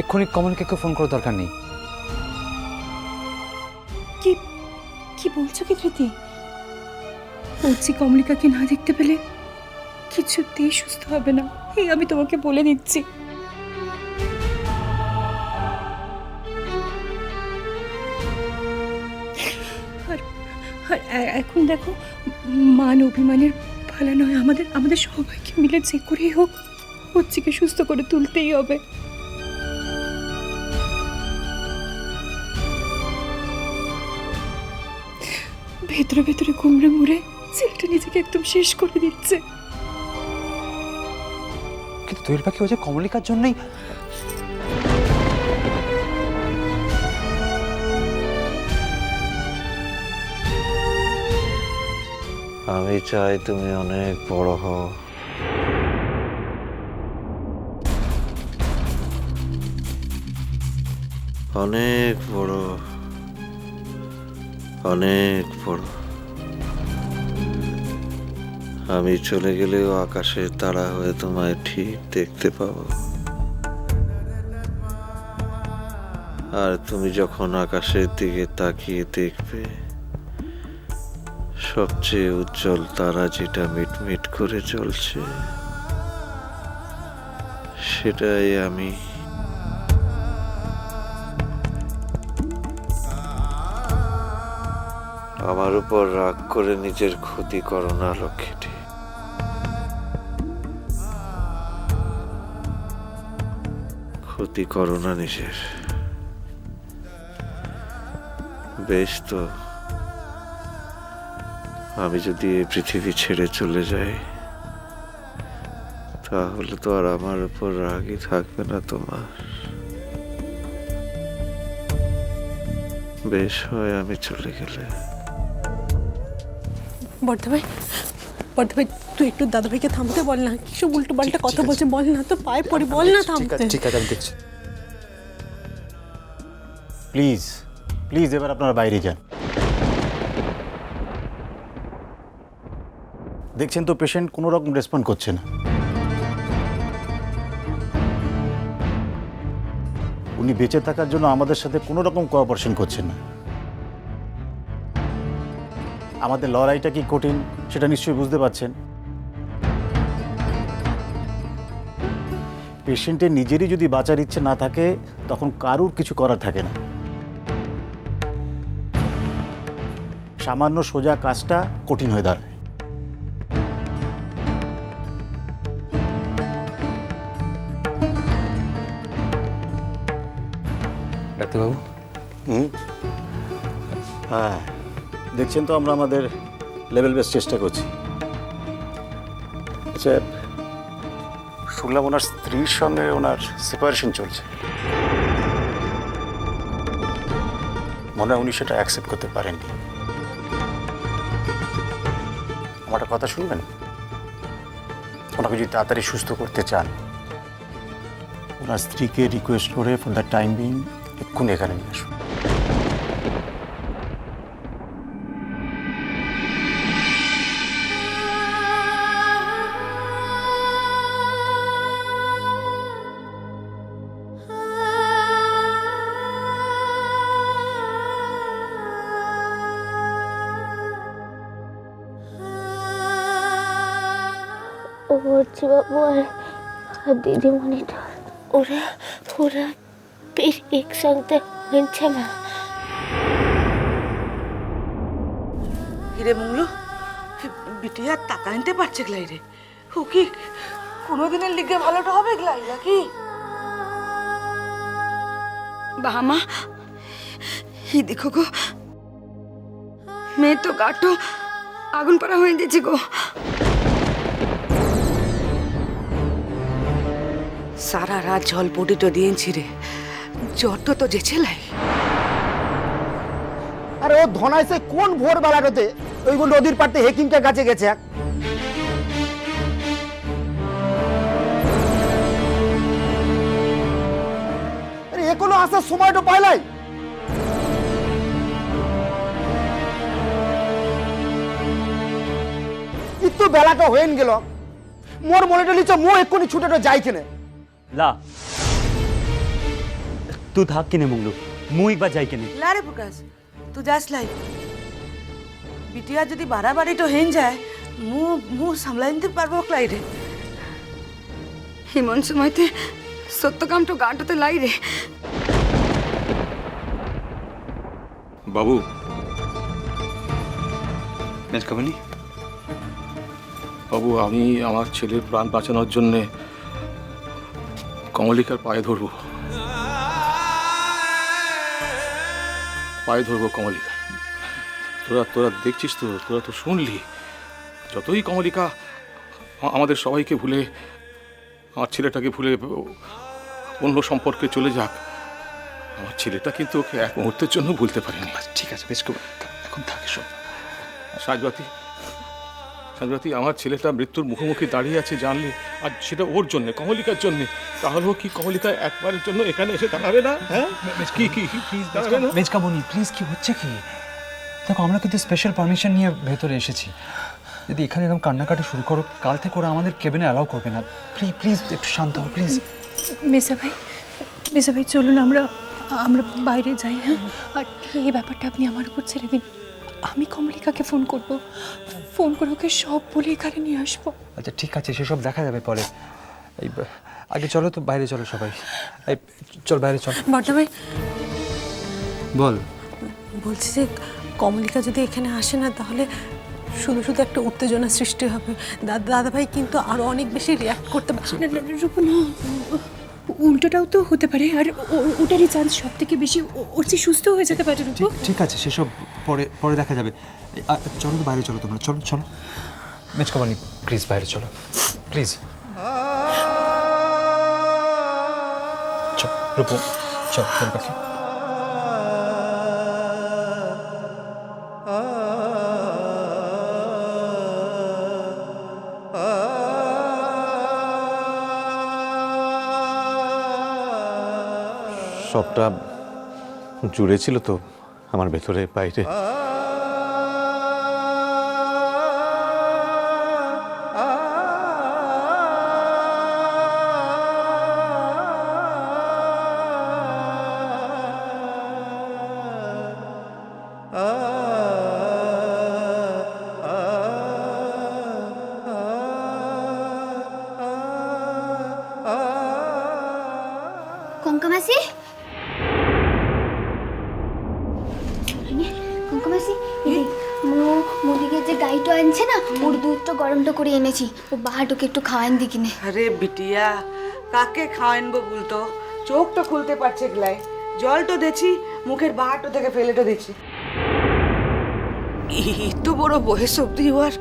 এক্ষুনি কমলকে ফোন করার দরকার নেই। কি কি বলছো কি ধৃতি? বলছি কমলিকাকে না দেখতে পেলে কিছুতেই সুস্থ হবে না, এই আমি তোমাকে বলে দিচ্ছি। আর আর এখন দেখো, মান অভিমানের ভালো নয়, আমাদের আমাদের সবাইকে মিলে যে করেই হোক হচ্ছিকে সুস্থ করে তুলতেই হবে। ভেতরে ভেতরে কুমড়ে মুড়ে ছেলেটা নিজেকে একদম শেষ করে দিচ্ছে। কিন্তু দোয়েল পাখি ও যে কমলিকার জন্যই। আমি চাই তুমি অনেক বড় হও, অনেক বড়, অনেক বড়। আমি চলে গেলেও আকাশের তারা হয়ে তোমায় ঠিক দেখতে পাবো। আর তুমি যখন আকাশের দিকে তাকিয়ে দেখবে, সবচেয়ে উজ্জ্বল তারা যেটা মিটমিট করে জ্বলছে, সেটাই আমি। আমার উপর রাগ করে নিজের ক্ষতি করো না লক্ষ্মীটি। ক্ষতি করো না নিজের। বেশ তো, আমি যদি এই পৃথিবী ছেড়ে চলে যাই, তাহলে তো আর আমার উপর রাগই থাকবে না তোমার। বেশ হয় আমি চলে গেলে। বর্ধা ভাই, বর্ধা ভাই, তুই একটু দাদা ভাইকে থামতে বল না, কিসব উল্টো পাল্টা কথা বলছে, বল না তো, পায়ে পড়ি, বল না থামতে। ঠিক আছে, আমি দেখছি। প্লিজ প্লিজ এবার আপনারা বাইরে যান। দেখছেন তো পেশেন্ট কোনো রকম রেসপন্ড করছে না। উনি বেঁচে থাকার জন্য আমাদের সাথে কোনো রকম কোঅপারেশন করছেন না। আমাদের লড়াইটা কি কঠিন সেটা নিশ্চয়ই বুঝতে পারছেন। পেশেন্টের নিজেরই যদি বাঁচার ইচ্ছে না থাকে, তখন কারুর কিছু করার থাকে না। সামান্য সোজা কাজটা কঠিন হয়ে দাঁড়ায়। ডাক্তারবাবু, হ্যাঁ, দেখছেন তো আমরা আমাদের লেভেল বেস্ট চেষ্টা করছি। আচ্ছা, শুনলাম ওনার স্ত্রীর সঙ্গে ওনার সেপারেশন চলছে। মনে হয় উনি সেটা অ্যাকসেপ্ট করতে পারেননি। আমার একটা কথা শুনবেন? ওনাকে যদি তাড়াতাড়ি সুস্থ করতে চান, ওনার স্ত্রীকে রিকোয়েস্ট করে ফর দ্য টাইম বিং এক্ষুনি এখানে নিয়ে আসুন। বলছি বাবু আর দিদিমণিটা ওরা ওরা একসঙ্গে হয়েছে মা। হিরে মুংলো বিটি আর টাকা আনতে পারছে গলাই রে, ও কি কোনোদিনের লিগে ভালোটা হবে গলাই নাকি? বাহামা, হি দেখো গো, মেয়ে তো গাটো আগুন পাড়া হয়ে গেছে গো। সারা রাত ঝলপটি তো দিয়েছি রে, জ্বর তো যেছে লাই। আরে ও ধনাইছে কোন ভোরবেলাটাতে ওই নদীর পাড়তে হেকিমকে কাছে গেছে। আরে এখনো আসার সময়টা পাইলাই। একটু বেলাটা হয়ে গেল, মোর মনেটা লিচে মো এক্ষুনি ছুটেটা যাই কেনে। লা तू थाक के मंगलू मु एक बार जाई के लारे प्रकाश तू जास লাই বিটিয়া যদি বাড়াবাড়ি তো হেন যায় মু সামলাই নিতে পারবো ক্লাই রে এমন সময়তে সত্য কামটো গাঁটতে লাই রে বাবু মেজকামণি বাবু আমি আমার ছেলের প্রাণ বাঁচানোর জন্য কমলিকার পায়ে ধরবো কমলিকা তোরা দেখছিস তো তোরা তো শুনলি যতই কমলিকা আমাদের সবাইকে ভুলে আমার ছেলেটাকে ভুলে অন্য সম্পর্কে চলে যাক আমার ছেলেটা কিন্তু ওকে এক মুহূর্তের জন্য ভুলতে পারেনি। ঠিক আছে বেশ এখন থাকে সব। সাজবাতি আমার ছেলেটা মৃত্যুর মুখোমুখি দাঁড়িয়ে আছে জানলে আর সেটা ওর জন্য কমলিকার জন্য তাহলেও কি কমলিকা একবারের জন্য এখানে এসে দাঁড়াবে না? হ্যাঁ কি প্লিজ দাঁড়াবে না? মেজকামণি প্লিজ কি হচ্ছে কি দেখো আমরা কিন্তু স্পেশাল পারমিশন নিয়ে ভেতরে এসেছি যদি এখানে এরকম কান্নাকাটি শুরু করো কাল থেকে ওরা আমাদের কেবিনে অ্যালাউ করবে না প্লিজ একটু শান্ত হও প্লিজ। মেসা ভাই চলুন আমরা বাইরে যাই। হ্যাঁ আর এই ব্যাপারটা আপনি আমার উপর ছেড়ে দিন আমি কমলিকাকে ফোন করে ওকে সব বলে এখানে নিয়ে আসবো। আচ্ছা ঠিক আছে সেসব দেখা যাবে পরে এই আগে চলো তো বাইরে চলো সবাই এই চল বাইরে চল। বড়দা ভাই বল বলছি যে কমলিকা যদি এখানে আসে না তাহলে শুধু একটা উত্তেজনা সৃষ্টি হবে দাদা ভাই কিন্তু আরো অনেক বেশি রিয়াক্ট করতে পারে। রূপু না উল্টোটাও তো হতে পারে আর ওটারই চান্স সব থেকে বেশি ওর চেয়ে সুস্থ হয়ে যেতে পারে রূপু। ঠিক আছে সেসব পরে দেখা যাবে চলো তো বাইরে চলো তোমরা চলো মেজকামণি প্লিজ বাইরে চলো প্লিজ চল রূপু চল তোর কাছে। সবটা জুড়ে ছিল তো আমার ভেতরে বাইরে কঙ্কামাসি মুদিকে যে গাইটো আনছে না ওর দুধটা গরমটা করে এনেছি ও বাহাটুকে একটু খাওয়ান দি কিনে। আরে বিটিয়া কাকে খাওয়ানবো বলতো চোখ তো খুলতে পারছে গলাই জল তো দিচ্ছি মুখের বাহাটো থেকে ফেলে তো দিচ্ছি এত বড় বয়স অব্দি হওয়ার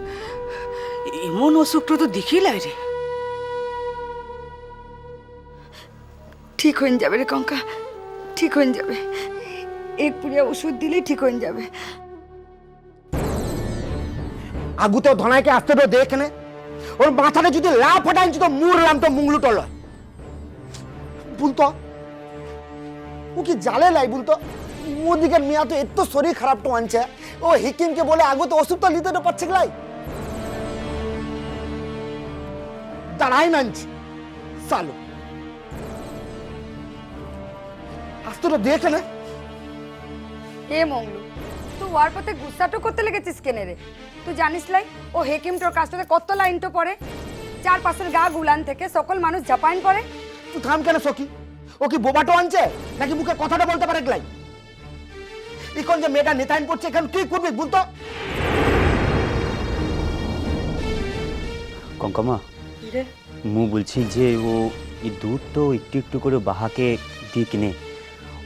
এমন অসুখটা তো দেখি লাই রে। ঠিক হয়ে যাবে রে কঙ্কা ঠিক হয়ে যাবে এক পুরিয়া ওষুধ দিলেই ঠিক হয়ে যাবে। আগুতেও ধনাইকে আসতে তো দেখনে ওর মাথাটা যদি লা ফাটাইছি তো মুরলাম তো মুংলু টল বলতো ও কি জালে লাই বলতো মোদিকে মিয়া তো এত শরীর খারাপ তো আনছে ও হিকিমকে বলে আগুতে ওষুধ তো নিতে তো পারছে লাই দাঁড়াই নানছি চালো আসতে তো দেখনে এ মংলু তুই ওয়ার পথে গুসাটো করতে লেগেছিস কেনে রে তুই জানিস লাই ও হেকিম তোর কাছটাতে কত লাইন তো পড়ে চার পাশের গা গুলান থেকে সকল মানুষ ঝাপাইন পড়ে। তুই থাম কেন সখি ও কি বোবাটো আনছে নাকি মুখে কথাটা বলতে পারে গলাই এখন যে মেয়েটা নেতাইন করছে এখানে কি করবে বলতো। কঙ্কামা মু বলছি যে ও এই দুধ তো একটু একটু করে বাহাকে দিয়ে কিনে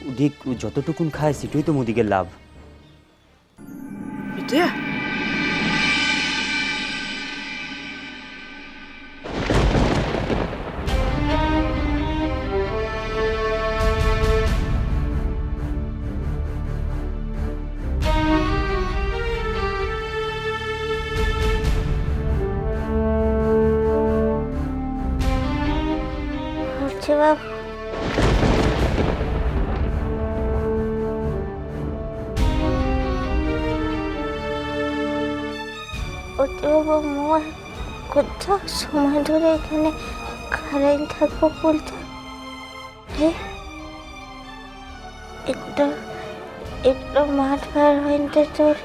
ওদিক যতটুকুন খায় সেটাই তো মোদিকে লাভ। বিটিয়া হচ্ছে বাবা বাবা মোর কত সময় ধরে এখানে খারাইন থাকবো বলতে একটু একটু মাঠ পার হইতে তোর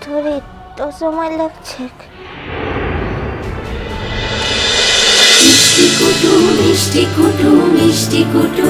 তোর এত সময় লাগছে? মিষ্টি কুটু মিষ্টি কুটু মিষ্টি কুটু